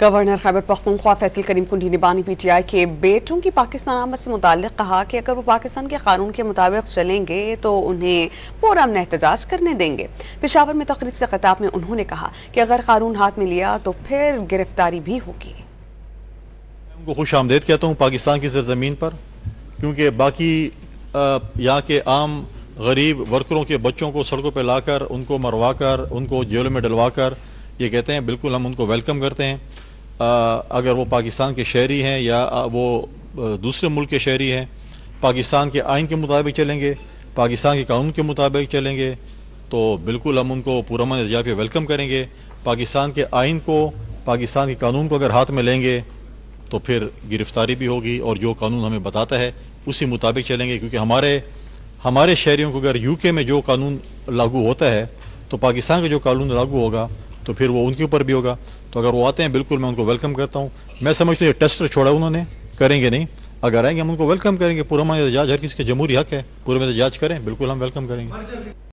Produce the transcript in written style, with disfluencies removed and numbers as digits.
Governor Khyber Pakhtunkhwa Faisal کریم کنڈی نے بانی P T I کے بیٹوں کی پاکستان آمد سے متعلق کہا کہ اگر وہ پاکستان کے قانون کے مطابق چلیں گے تو انہیں پرامن احتجاج کرنے دیں گے۔ پشاور میں تقریب سے خطاب میں انہوں نے کہا کہ اگر قانون ہاتھ میں لیا تو پھر گرفتاری بھی ہوگی۔ ان کو خوش آمدید کہتا ہوں پاکستان کی سرزمین پر، کیونکہ باقی یہاں کے عام غریب ورکروں کے بچوں کو سڑکوں پہ لا کر ان کو مروا کر ان کو جیلوں میں ڈلوا کر یہ کہتے ہیں بالکل ہم ان کو ویلکم کرتے ہیں۔ اگر وہ پاکستان کے شہری ہیں یا وہ دوسرے ملک کے شہری ہیں، پاکستان کے آئین کے مطابق چلیں گے، پاکستان کے قانون کے مطابق چلیں گے تو بالکل ہم ان کو پرامن احتجاج پہ ویلکم کریں گے۔ پاکستان کے آئین کو، پاکستان کے قانون کو اگر ہاتھ میں لیں گے تو پھر گرفتاری بھی ہوگی، اور جو قانون ہمیں بتاتا ہے اسی مطابق چلیں گے، کیونکہ ہمارے شہریوں کو اگر یو کے میں جو قانون لاگو ہوتا ہے تو پاکستان کا جو قانون لاگو ہوگا تو پھر وہ ان کے اوپر بھی ہوگا۔ تو اگر وہ آتے ہیں بالکل میں ان کو ویلکم کرتا ہوں۔ میں سمجھتا ہوں یہ ٹیسٹر چھوڑا انہوں نے، کریں گے نہیں، اگر آئیں گے ہم ان کو ویلکم کریں گے۔ پرامن احتجاج ہر کسی کا جمہوری حق ہے، پرامن احتجاج کریں، بالکل ہم ویلکم کریں گے۔